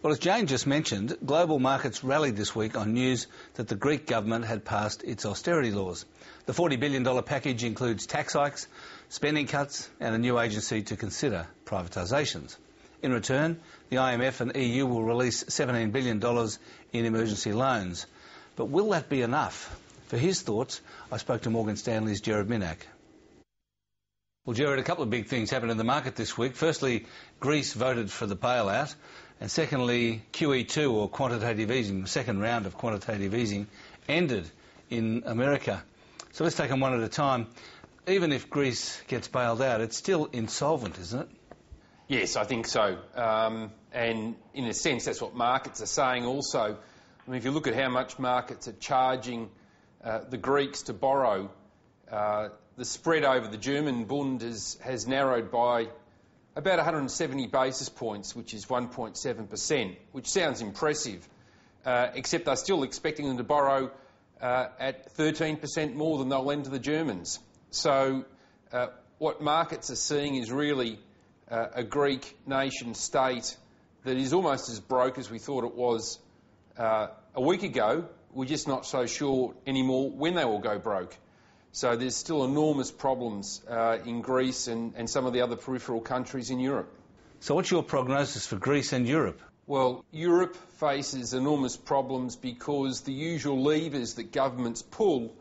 Well, as Jane just mentioned, global markets rallied this week on news that the Greek government had passed its austerity laws. The $40 billion package includes tax hikes, spending cuts and a new agency to consider privatisations. In return, the IMF and EU will release $17 billion in emergency loans. But will that be enough? For his thoughts, I spoke to Morgan Stanley's Gerard Minack. Well, Gerard, a couple of big things happened in the market this week. Firstly, Greece voted for the bailout. And secondly, QE2, or quantitative easing, the second round of quantitative easing, ended in America. So let's take them one at a time. Even if Greece gets bailed out, it's still insolvent, isn't it? Yes, I think so. And in a sense, that's what markets are saying also. I mean, if you look at how much markets are charging the Greeks to borrow, the spread over the German Bund has narrowed by about 170 basis points, which is 1.7%, which sounds impressive, except they're still expecting them to borrow at 13% more than they'll lend to the Germans. So what markets are seeing is really a Greek nation-state that is almost as broke as we thought it was a week ago. We're just not so sure anymore when they will go broke. So there's still enormous problems in Greece and some of the other peripheral countries in Europe. So what's your prognosis for Greece and Europe? Well, Europe faces enormous problems because the usual levers that governments pull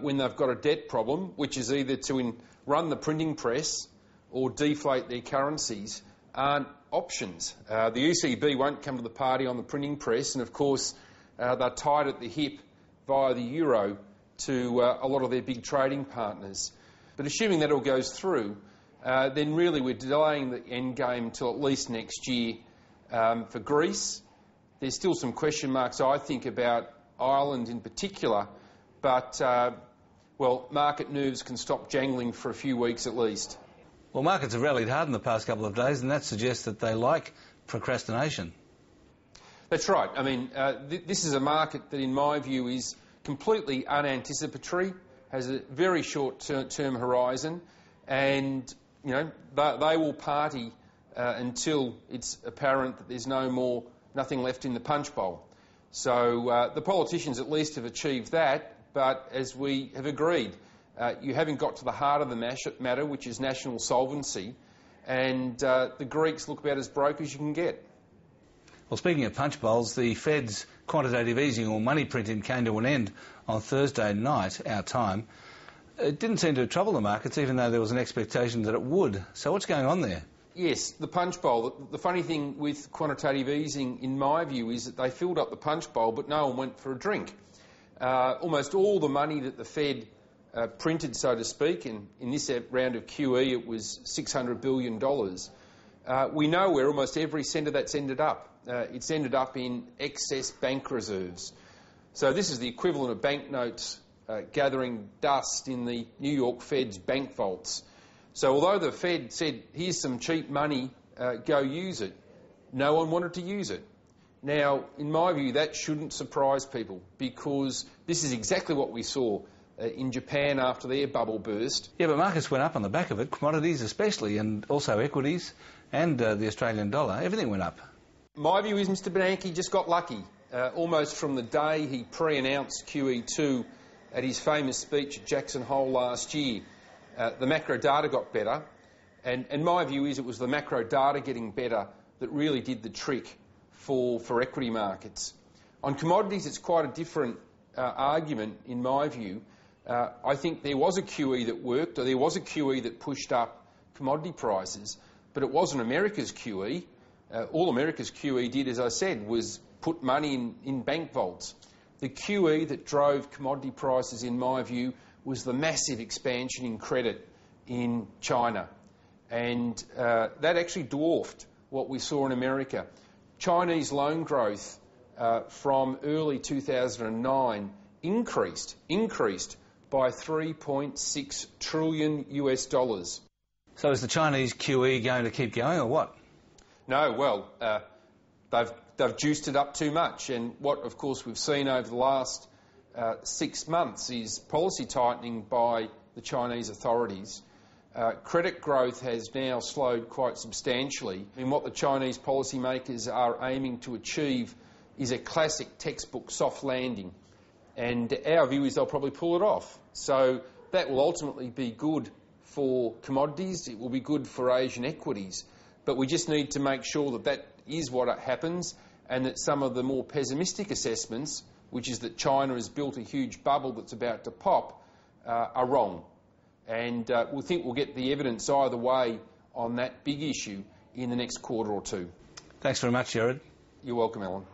when they've got a debt problem, which is either to run the printing press or deflate their currencies, aren't options. The ECB won't come to the party on the printing press, and of course they're tied at the hip via the euro to a lot of their big trading partners. But assuming that all goes through, then really we're delaying the end game till at least next year. For Greece, there's still some question marks, I think, about Ireland in particular, but, well, market nerves can stop jangling for a few weeks at least. Well, markets have rallied hard in the past couple of days, and that suggests that they like procrastination. That's right. I mean, this is a market that, in my view, is completely unanticipatory, has a very short-term horizon, and, you know, they will party until it's apparent that there's nothing left in the punch bowl. So the politicians at least have achieved that, but as we have agreed, you haven't got to the heart of the matter, which is national solvency, and the Greeks look about as broke as you can get. Well, speaking of punch bowls, the Fed's quantitative easing or money printing came to an end on Thursday night, our time. It didn't seem to trouble the markets, even though there was an expectation that it would. So what's going on there? Yes, the punch bowl. The funny thing with quantitative easing, in my view, is that they filled up the punch bowl, but no one went for a drink. Almost all the money that the Fed printed, so to speak, and in this round of QE it was $600 billion. We know where almost every cent of that's ended up. It's ended up in excess bank reserves. So this is the equivalent of banknotes gathering dust in the New York Fed's bank vaults. So although the Fed said, here's some cheap money, go use it, no one wanted to use it. Now, in my view, that shouldn't surprise people, because this is exactly what we saw in Japan after their bubble burst. Yeah, but markets went up on the back of it, commodities especially, and also equities and the Australian dollar. Everything went up. My view is Mr Bernanke just got lucky. Almost from the day he pre-announced QE2 at his famous speech at Jackson Hole last year, the macro data got better, and my view is it was the macro data getting better that really did the trick for equity markets. On commodities, it's quite a different argument, in my view. I think there was a QE that worked, or there was a QE that pushed up commodity prices, but it wasn't America's QE. All America's QE did, as I said, was put money in bank vaults. The QE that drove commodity prices, in my view, was the massive expansion in credit in China. And that actually dwarfed what we saw in America. Chinese loan growth from early 2009 increased by $3.6 trillion US dollars. So is the Chinese QE going to keep going, or what? No, well, they've juiced it up too much, and what, of course, we've seen over the last 6 months is policy tightening by the Chinese authorities. Credit growth has now slowed quite substantially. And what the Chinese policymakers are aiming to achieve is a classic textbook soft landing. And our view is they'll probably pull it off. So that will ultimately be good for commodities, it will be good for Asian equities. But we just need to make sure that that is what happens, and that some of the more pessimistic assessments, which is that China has built a huge bubble that's about to pop, are wrong. And we think we'll get the evidence either way on that big issue in the next quarter or two. Thanks very much, Gerard. You're welcome, Alan.